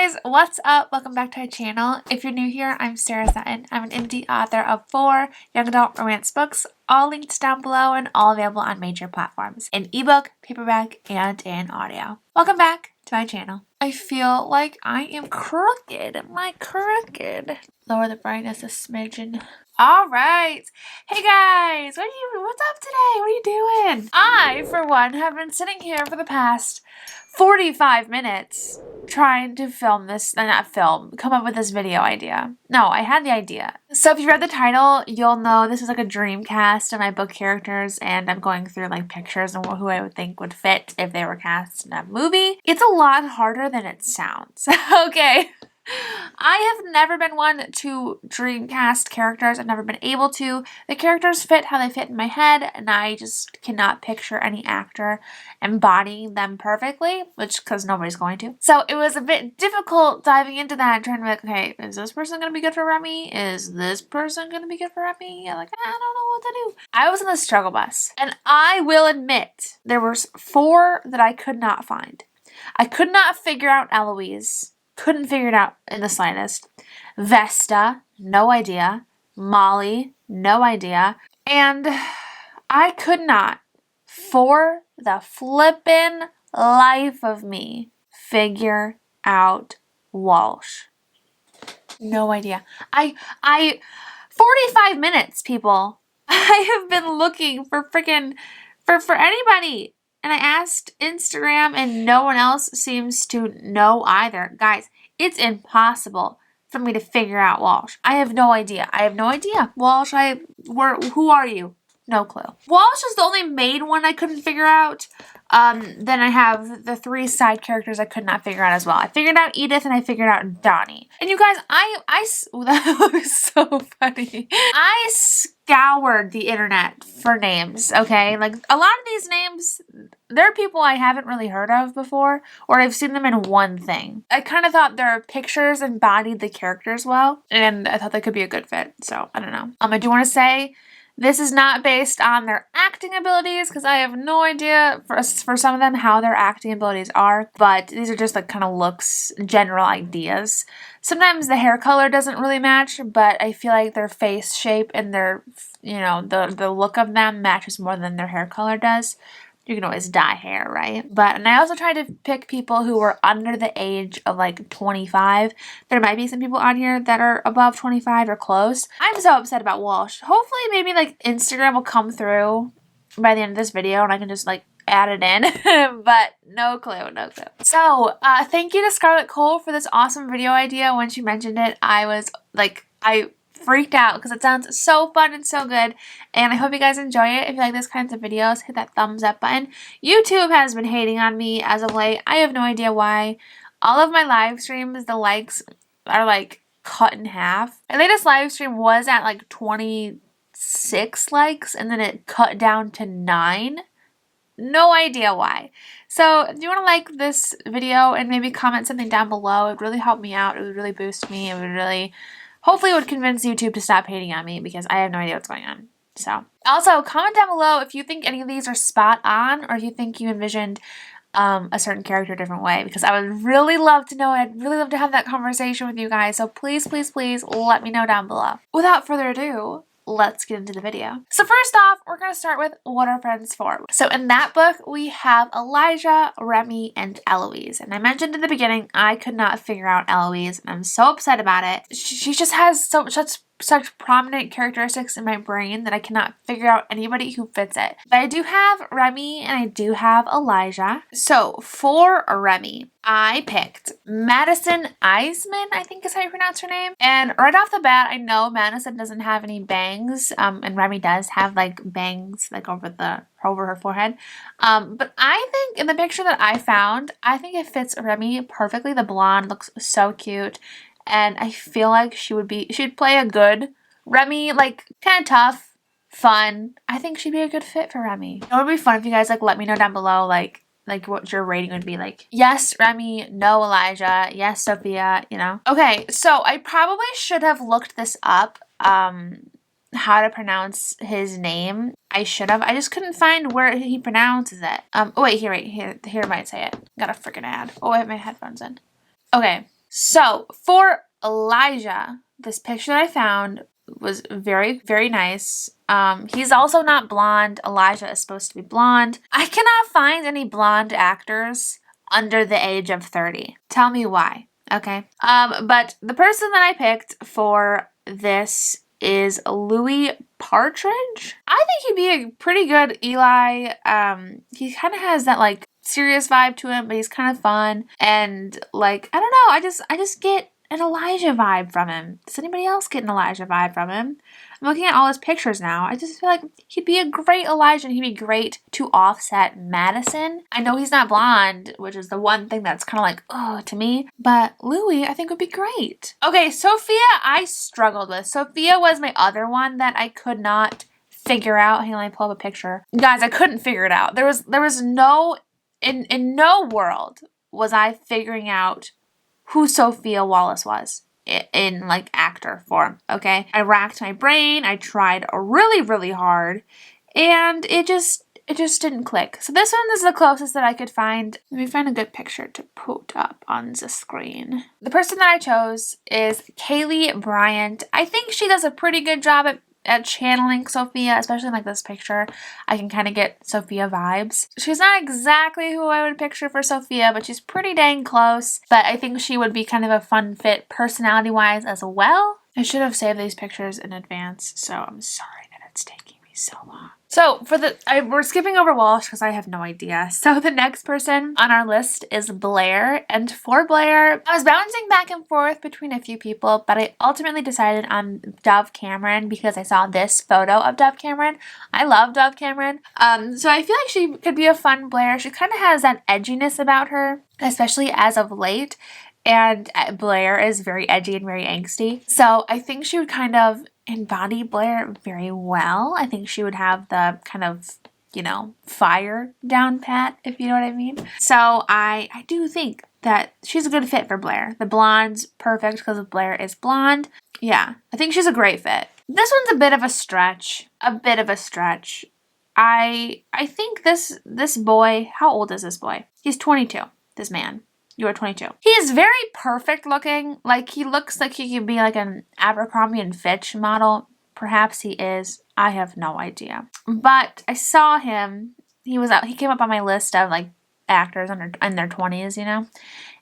guys, what's up? Welcome back to our channel. If you're new here, I'm Sarah Sutton. I'm an indie author of 4 young adult romance books, all linked down below and all available on major platforms in ebook, paperback, and in audio. Welcome back to my channel. I feel like I am crooked. Am I crooked? Lower the brightness a smidgen. All right. Hey guys, what's up today? What are you doing? I, for one, have been sitting here for the past 45 minutes trying to come up with this video idea. No, I had the idea. So if you read the title, you'll know this is like a dream cast of my book characters, and I'm going through like pictures and who I would think would fit if they were cast in a movie. It's a lot harder than it sounds. Okay. I have never been one to dream cast characters. I've never been able to. The characters fit how they fit in my head, and I just cannot picture any actor embodying them perfectly, because nobody's going to. So it was a bit difficult diving into that and trying to be like, okay, is this person going to be good for Remy? Is this person going to be good for Remy? Like, I don't know what to do. I was in the struggle bus, and I will admit there was 4 that I could not find. I could not figure out Eloise. Couldn't figure it out in the slightest. Vesta, no idea. Molly, no idea. And I could not, for the flippin' life of me, figure out Walsh. No idea. 45 minutes, people. I have been looking for for anybody. And I asked Instagram and no one else seems to know either. Guys, it's impossible for me to figure out Walsh. I have no idea. Walsh, who are you? No clue. Walsh is the only main one I couldn't figure out. Then I have the 3 side characters I could not figure out as well. I figured out Edith and I figured out Donnie. And you guys, that was so funny. I scoured the internet for names, okay? Like, a lot of these names, they're people I haven't really heard of before, or I've seen them in one thing. I kind of thought their pictures embodied the characters well, and I thought they could be a good fit, so I don't know. I do want to say, this is not based on their acting abilities, because I have no idea for some of them how their acting abilities are, but these are just like kind of looks, general ideas. Sometimes the hair color doesn't really match, but I feel like their face shape and their, the look of them matches more than their hair color does. You can always dye hair, right? And I also tried to pick people who were under the age of like 25. There might be some people on here that are above 25 or close. I'm so upset about Walsh. Hopefully maybe like Instagram will come through by the end of this video and I can just like add it in, but no clue. So thank you to Scarlett Cole for this awesome video idea. When she mentioned it, I freaked out because it sounds so fun and so good, and I hope you guys enjoy it. If you like this kinds of videos, hit that thumbs up button. YouTube has been hating on me as of late. I have no idea why. All of my live streams, the likes are like cut in half. My latest live stream was at like 26 likes, and then it cut down to 9. No idea why. So if you want to like this video and maybe comment something down below, it would really help me out. It would really boost me. It would really... hopefully it would convince YouTube to stop hating on me, because I have no idea what's going on. So, also, comment down below if you think any of these are spot on, or if you think you envisioned a certain character a different way, because I would really love to know. I'd really love to have that conversation with you guys. So please, please, please let me know down below. Without further ado, let's get into the video. So first off, we're going to start with What Are Friends For? So in that book, we have Elijah, Remy, and Eloise. And I mentioned in the beginning, I could not figure out Eloise, and I'm so upset about it. She just has such prominent characteristics in my brain that I cannot figure out anybody who fits it. But I do have Remy and I do have Elijah. So for Remy, I picked Madison Eisman, I think is how you pronounce her name. And right off the bat, I know Madison doesn't have any bangs, and Remy does have like bangs like over her forehead. But I think in the picture that I found, I think it fits Remy perfectly. The blonde looks so cute. And I feel like she'd play a good Remy, like kind of tough, fun. I think she'd be a good fit for Remy. It would be fun if you guys like let me know down below like what your rating would be like. Yes, Remy, no Elijah, yes, Sophia, Okay, so I probably should have looked this up, how to pronounce his name. I should have. I just couldn't find where he pronounces it. Oh wait, here it might say it. Got a freaking ad. Oh, I have my headphones in. Okay. So for Elijah, this picture that I found was very, very nice. He's also not blonde. Elijah is supposed to be blonde. I cannot find any blonde actors under the age of 30. Tell me why, okay? But the person that I picked for this is Louis Partridge. I think he'd be a pretty good Eli. He kind of has that like serious vibe to him, but he's kind of fun. And like, I don't know, I just get an Elijah vibe from him. Does anybody else get an Elijah vibe from him? I'm looking at all his pictures now. I just feel like he'd be a great Elijah and he'd be great to offset Madison. I know he's not blonde, which is the one thing that's kind of like, oh, to me. But Louis, I think would be great. Okay, Sophia, I struggled with. Sophia was my other one that I could not figure out. Hang on, let me pull up a picture. Guys, I couldn't figure it out. There was no, in no world was I figuring out who Sophia Wallace was in like actor form, okay? I racked my brain, I tried really, really hard, and it just didn't click. So this one is the closest that I could find. Let me find a good picture to put up on the screen. The person that I chose is Kaylee Bryant. I think she does a pretty good job at channeling Sophia, especially in like this picture. I can kind of get Sophia vibes. She's not exactly who I would picture for Sophia, but she's pretty dang close. But I think she would be kind of a fun fit personality-wise as well. I should have saved these pictures in advance, so I'm sorry that it's taking me so long. So we're skipping over Walsh because I have no idea. So the next person on our list is Blair. And for Blair, I was bouncing back and forth between a few people, but I ultimately decided on Dove Cameron because I saw this photo of Dove Cameron. I love Dove Cameron. So I feel like she could be a fun Blair. She kind of has that edginess about her, especially as of late. And Blair is very edgy and very angsty. So I think she would kind of embody Blair very well. I think she would have the kind of, you know, fire down pat, if you know what I mean. So I do think that she's a good fit for Blair. The blonde's perfect because Blair is blonde. Yeah, I think she's a great fit. This one's a bit of a stretch. I think this boy, how old is this boy? He's 22, this man. You are 22. He is very perfect looking. Like, he looks like he could be like an Abercrombie and Fitch model. Perhaps he is. I have no idea. But I saw him. He came up on my list of like actors in their 20s, you know.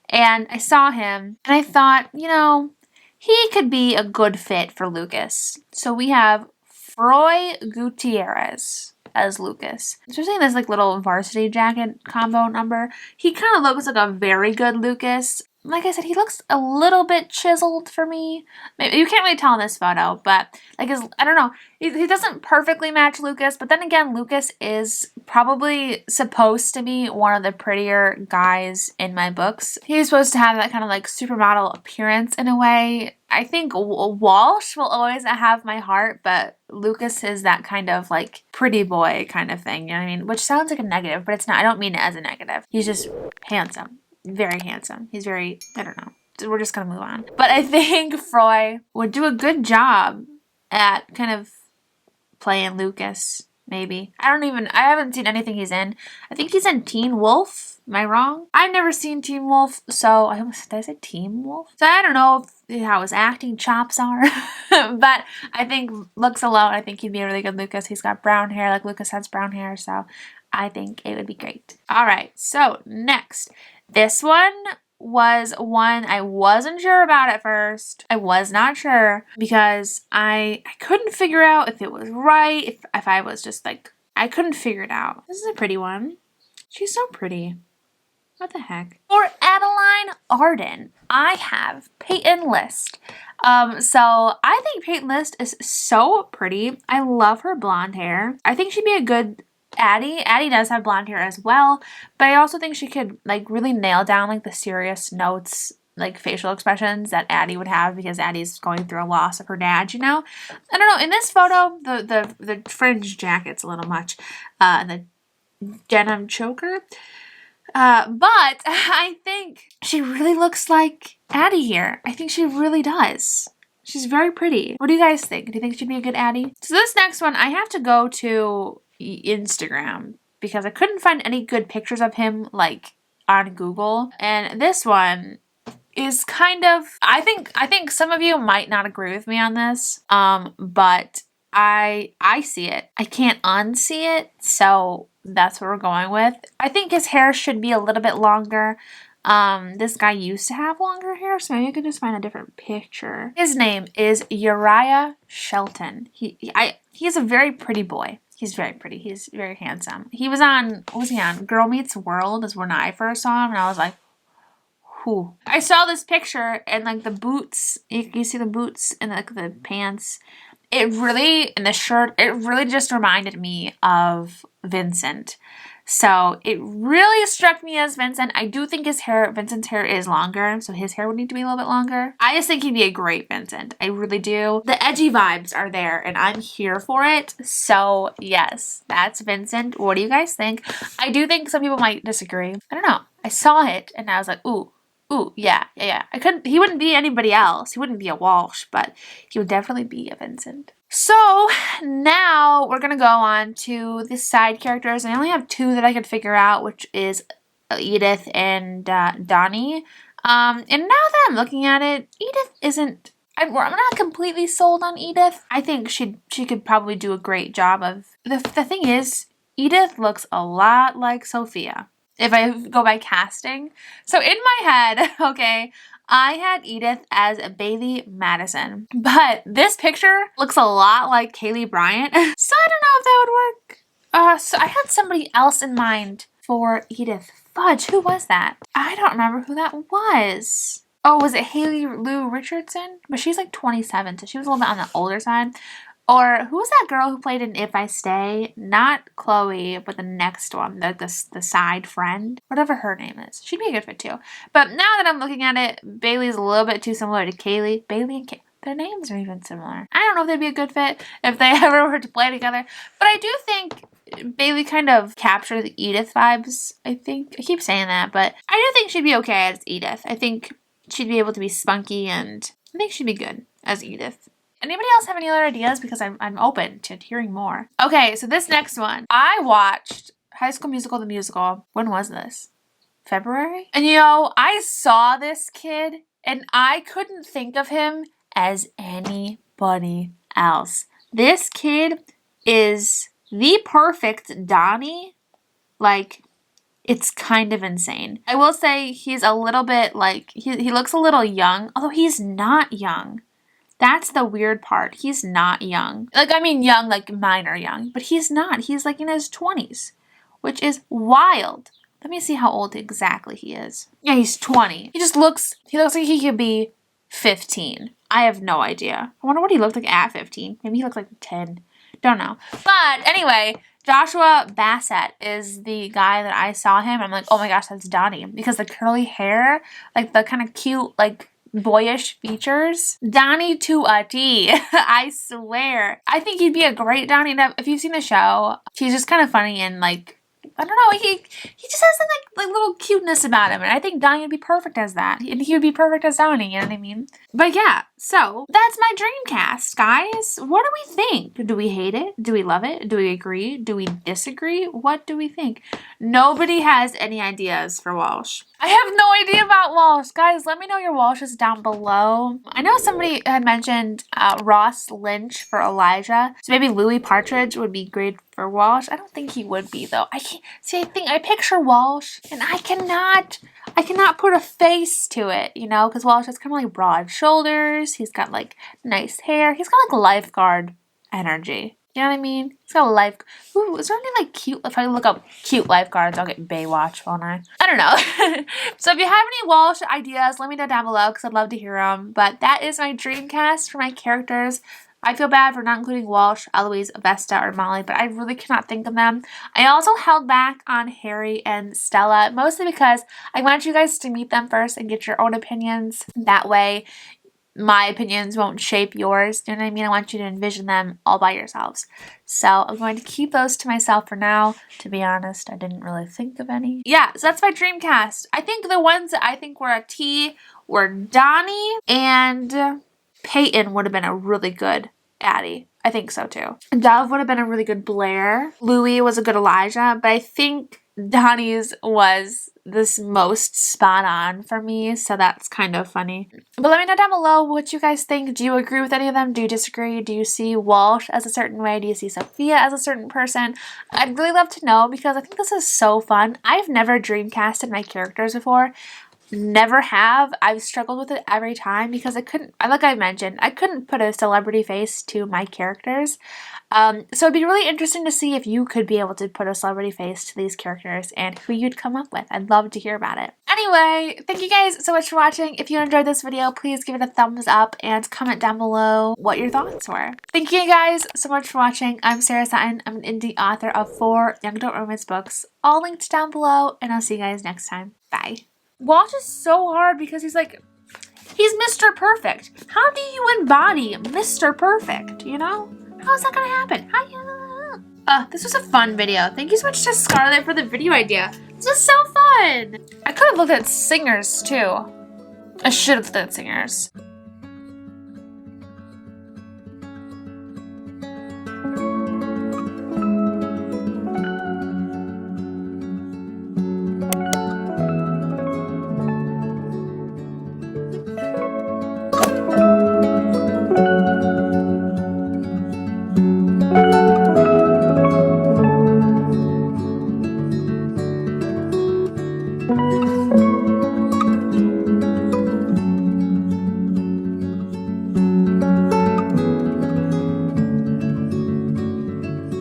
And I saw him and I thought, you know, he could be a good fit for Lucas. So we have Froy Gutierrez as Lucas. Especially in this like little varsity jacket combo number. He kind of looks like a very good Lucas. Like I said, he looks a little bit chiseled for me. Maybe, you can't really tell in this photo, but like I don't know. He doesn't perfectly match Lucas, but then again, Lucas is probably supposed to be one of the prettier guys in my books. He's supposed to have that kind of like supermodel appearance in a way. I think Walsh will always have my heart, but Lucas is that kind of like pretty boy kind of thing, you know what I mean? Which sounds like a negative, but it's not. I don't mean it as a negative. He's just handsome. Very handsome. He's very, I don't know. We're just gonna move on. But I think Froy would do a good job at kind of playing Lucas, maybe. I haven't seen anything he's in. I think he's in Teen Wolf. Am I wrong? I've never seen Teen Wolf, so did I say Teen Wolf? So I don't know how his acting chops are, but I think looks alone, I think he'd be a really good Lucas. He's got brown hair, like Lucas has brown hair, so I think it would be great. All right, so next. This one was one I wasn't sure about at first. I was not sure because I couldn't figure out if it was right, if I was just like, I couldn't figure it out. This is a pretty one. She's so pretty. What the heck? For Adeline Arden, I have Peyton List. So I think Peyton List is so pretty. I love her blonde hair. I think she'd be a good Addie. Addie does have blonde hair as well, but I also think she could like really nail down like the serious notes, like facial expressions that Addie would have because Addie's going through a loss of her dad, you know? I don't know, in this photo, the fringe jacket's a little much, and the denim choker, but I think she really looks like Addie here. I think she really does. She's very pretty. What do you guys think? Do you think she'd be a good Addie? So this next one, I have to go to Instagram because I couldn't find any good pictures of him like on Google, and this one is kind of, I think some of you might not agree with me on this, but I see it. I can't unsee it, so that's what we're going with. I think his hair should be a little bit longer. This guy used to have longer hair, so maybe I could just find a different picture. His name is Uriah Shelton. He's a very pretty boy. He's very pretty. He's very handsome. He was on, what was he on? Girl Meets World is when I first saw him, and I was like, whew. I saw this picture, and like the boots, you see the boots and like the pants. It really, and the shirt, it really just reminded me of Vincent. So it really struck me as Vincent. I do think Vincent's hair is longer, so his hair would need to be a little bit longer. I just think he'd be a great Vincent. I really do. The edgy vibes are there, and I'm here for it. So yes, that's Vincent. What do you guys think? I do think some people might disagree. I don't know. I saw it, and I was like, ooh, yeah. He wouldn't be anybody else. He wouldn't be a Walsh, but he would definitely be a Vincent. So now we're going to go on to the side characters. I only have 2 that I could figure out, which is Edith and Donnie. And now that I'm looking at it, Edith isn't, I'm not completely sold on Edith. I think she could probably do a great job of, the thing is, Edith looks a lot like Sophia, if I go by casting. So in my head, okay, I had Edith as Bailey Madison, but this picture looks a lot like Kaylee Bryant, so I don't know if that would work. So I had somebody else in mind for Edith. Fudge, who was that? I don't remember who that was. Oh, was it Haley Lou Richardson? But she's like 27, so she was a little bit on the older side. Or who was that girl who played in If I Stay? Not Chloe, but the next one, the side friend, whatever her name is. She'd be a good fit too. But now that I'm looking at it, Bailey's a little bit too similar to Kaylee. Bailey and Kaylee, their names are even similar. I don't know if they'd be a good fit if they ever were to play together. But I do think Bailey kind of captured the Edith vibes, I think. I keep saying that, but I do think she'd be okay as Edith. I think she'd be able to be spunky, and I think she'd be good as Edith. Anybody else have any other ideas? Because I'm open to hearing more. Okay, so this next one. I watched High School Musical, the musical. When was this? February? And I saw this kid and I couldn't think of him as anybody else. This kid is the perfect Donnie. Like, it's kind of insane. I will say he's a little bit like, he looks a little young, although he's not young. That's the weird part. He's not young. Like, I mean young, like mine are young. But he's not. He's like in his 20s, which is wild. Let me see how old exactly he is. Yeah, he's 20. He looks like he could be 15. I have no idea. I wonder what he looked like at 15. Maybe he looked like 10. Don't know. But anyway, Joshua Bassett is the guy that I saw him. I'm like, oh my gosh, that's Donnie. Because the curly hair, like the kind of cute, like, boyish features. Donnie to a T. I swear. I think he'd be a great Donnie. If you've seen the show, he's just kind of funny and like, I don't know, he just has some like little cuteness about him, and I think Donnie would be perfect as that. And he would be perfect as Donnie, you know what I mean? But yeah, so that's my dream cast, guys. What do we think? Do we hate it? Do we love it? Do we agree? Do we disagree? What do we think? Nobody has any ideas for Walsh. I have no idea about Walsh. Guys, let me know your Walshes down below. I know somebody had mentioned Ross Lynch for Elijah. So maybe Louis Partridge would be great for Walsh. I don't think he would be though. I can't see, I picture Walsh and I cannot put a face to it, because Walsh has kind of like broad shoulders. He's got like nice hair. He's got like lifeguard energy. You know what I mean? He's got a Ooh, is there any like cute? If I look up cute lifeguards, I'll get Baywatch, won't I? I don't know. So if you have any Walsh ideas, let me know down below because I'd love to hear them. But that is my dream cast for my characters. I feel bad for not including Walsh, Eloise, Vesta, or Molly, but I really cannot think of them. I also held back on Harry and Stella, mostly because I want you guys to meet them first and get your own opinions. That way, my opinions won't shape yours. You know what I mean? I want you to envision them all by yourselves. So I'm going to keep those to myself for now. To be honest, I didn't really think of any. Yeah, so that's my dream cast. I think the ones that I think were a T were Donnie, and Peyton would have been a really good Addie. I think so too. Dove would have been a really good Blair. Louis was a good Elijah, but I think Donnie's was this most spot on for me, so that's kind of funny. But let me know down below what you guys think. Do you agree with any of them? Do you disagree? Do you see Walsh as a certain way? Do you see Sophia as a certain person? I'd really love to know because I think this is so fun. I've never dreamcasted my characters before. Never have. I've struggled with it every time because I couldn't, like I mentioned, I couldn't put a celebrity face to my characters. So it'd be really interesting to see if you could be able to put a celebrity face to these characters and who you'd come up with. I'd love to hear about it. Anyway, thank you guys so much for watching. If you enjoyed this video, please give it a thumbs up and comment down below what your thoughts were. Thank you guys so much for watching. I'm Sarah Sutton. I'm an indie author of 4 young adult romance books, all linked down below, and I'll see you guys next time. Bye. Walsh is so hard because he's like, he's Mr. Perfect. How do you embody Mr. Perfect, you know? How is that gonna happen? This was a fun video. Thank you so much to Scarlett for the video idea. This was so fun. I could have looked at singers too. I should have looked at singers.